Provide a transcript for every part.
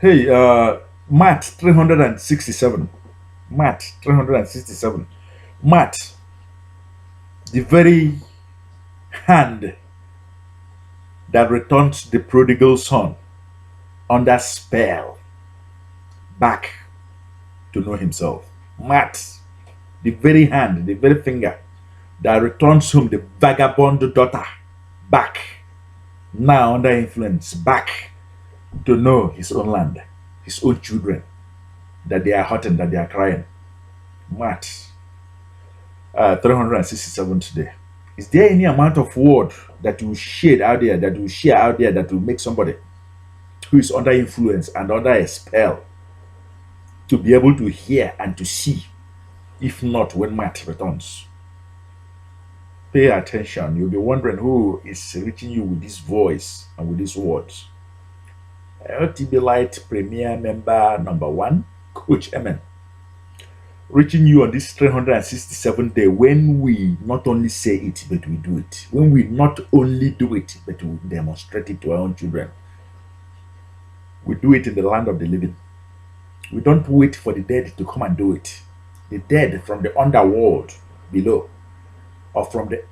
Hey, Matt 367. Matt 367. Matt, the very hand that returns the prodigal son under spell back to know himself. Matt, the very hand, the very finger that returns home the vagabond daughter back, now under influence, back to know his own land, his own children, that they are hurting, that they are crying. Matt 367 today. Is there any amount of word that you share out there, that you share out there, that will make somebody who is under influence and under a spell to be able to hear and to see, if not when Matt returns? Pay attention. You'll be wondering who is reaching you with this voice and with these words. LTB Light Premier Member number one, Coach Emen, reaching you on this 367th day when we not only say it, but we do it. When we not only do it, but we demonstrate it to our own children. We do it in the land of the living. We don't wait for the dead to come and do it. The dead from the underworld below or from the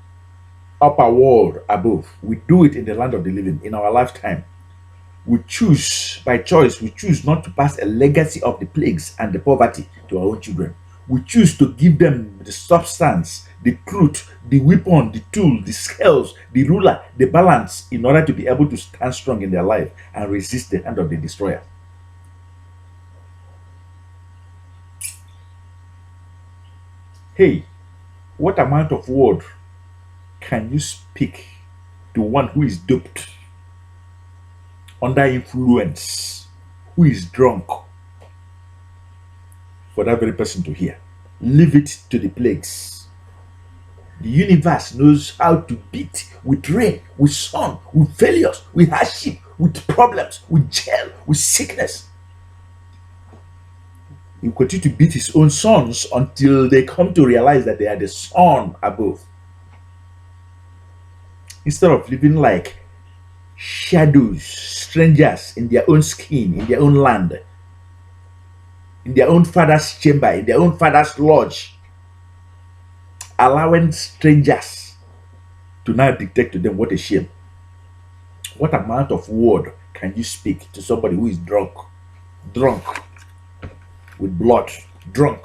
upper world above. We do it in the land of the living in our lifetime. We choose, by choice, we choose not to pass a legacy of the plagues and the poverty to our own children. We choose to give them the substance, the truth, the weapon, the tool, the skills, the ruler, the balance in order to be able to stand strong in their life and resist the hand of the destroyer. Hey, what amount of word can you speak to one who is duped, under influence, who is drunk, for that very person to hear? Leave it to the plagues. The universe knows how to beat with rain, with sun, with failures, with hardship, with problems, with jail, with sickness. He will continue to beat his own sons until they come to realize that they are the son above. Instead of living like shadows, strangers in their own skin, in their own land, in their own father's chamber, in their own father's lodge, allowing strangers to now dictate to them. What a shame. What amount of word can you speak to somebody who is drunk? Drunk with blood, drunk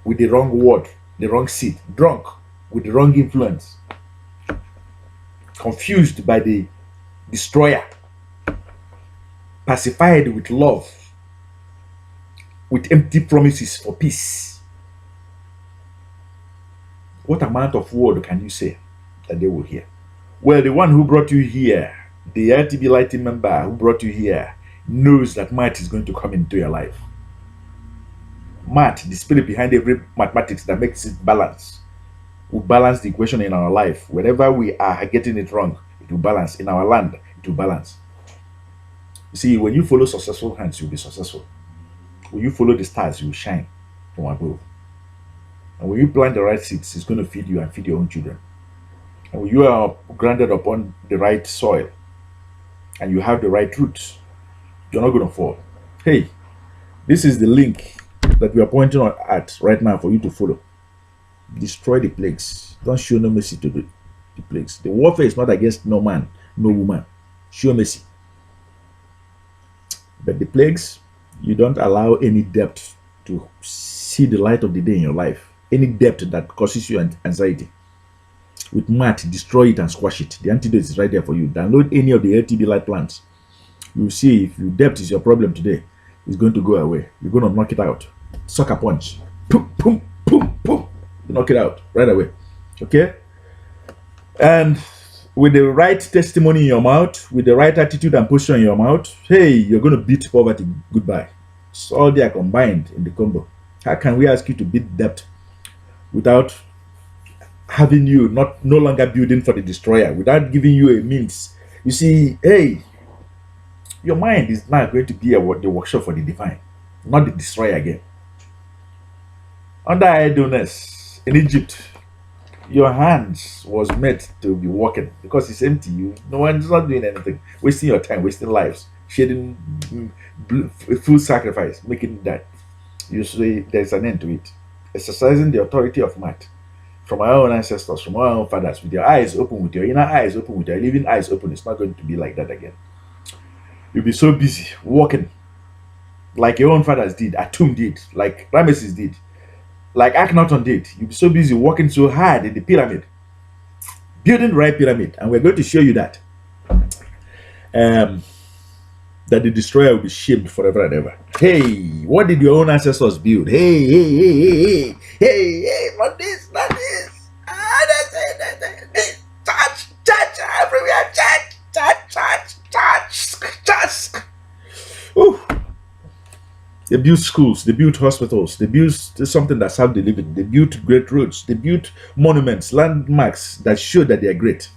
with the wrong word, the wrong seed, drunk with the wrong influence, confused by the destroyer, pacified with love, with empty promises for peace. What amount of word can you say that they will hear? Well, the one who brought you here, the LTB Lighting member who brought you here, knows that Maat is going to come into your life. Maat, the spirit behind every mathematics that makes it balance, will balance the equation in our life. Wherever we are getting it wrong, it will balance. In our land, it will balance. You see, when you follow successful hands, you'll be successful. When you follow the stars, you will shine from above. And when you plant the right seeds, it's going to feed you and feed your own children. And when you are grounded upon the right soil and you have the right roots, you're not going to fall. Hey, this is the link that we are pointing at right now for you to follow. Destroy the plagues. Don't show no mercy to the plagues. The warfare is not against no man, no woman. Show mercy. But the plagues, you don't allow any depth to see the light of the day in your life. Any depth that causes you anxiety. With Maat, destroy it and squash it. The antidote is right there for you. Download any of the LTB Light plans. You'll see if your depth is your problem today, it's going to go away. You're going to knock it out. Sucker punch. Boom, boom, boom, boom. Knock it out right away. Okay? And with the right testimony in your mouth, with the right attitude and posture in your mouth, hey, you're going to beat poverty goodbye. It's all there combined in the combo. How can we ask you to beat debt without having you no longer building for the destroyer, without giving you a means? You see, hey, your mind is now going to be the workshop for the divine, not the destroyer again. Under idleness in Egypt, your hands was meant to be working because it's empty. No one's not doing anything, wasting your time, wasting lives, shedding full sacrifice, making that. You say there's an end to it. Exercising the authority of Maat from our own ancestors, from our own fathers, with your eyes open, with your inner eyes open, with your living eyes open. It's not going to be like that again. You'll be so busy walking like your own fathers did, Atum did, like Ramses did, like Akhenaton did. You'll be so busy working so hard in the pyramid, building the right pyramid, and we're going to show you that. That the destroyer will be shamed forever and ever. Hey, what did your own ancestors build? Hey, not this, not this. That's it. Church, everywhere, church. Ooh. They built schools, they built hospitals, they built something that served the living, they built great roads, they built monuments, landmarks that show that they are great.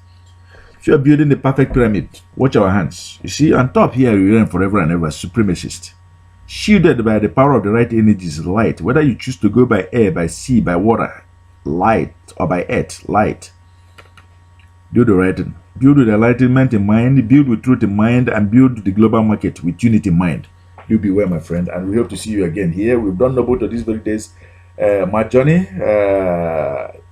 If you are building the perfect pyramid, watch our hands. You see, on top here, we reign forever and ever, supremacist. Shielded by the power of the right energies, light. Whether you choose to go by air, by sea, by water, light, or by earth, light. Do the right thing. Build with enlightenment in mind, build with truth in mind, and build the global market with unity in mind. You be well, my friend, and we hope to see you again here. We've done noble to these very days. My journey,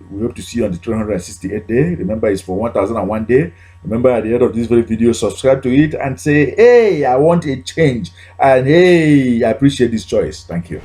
we hope to see you on the 368th day. Remember, it's for 1001 day. Remember, at the end of this very video, subscribe to it and say, hey, I want a change, and hey, I appreciate this choice. Thank you.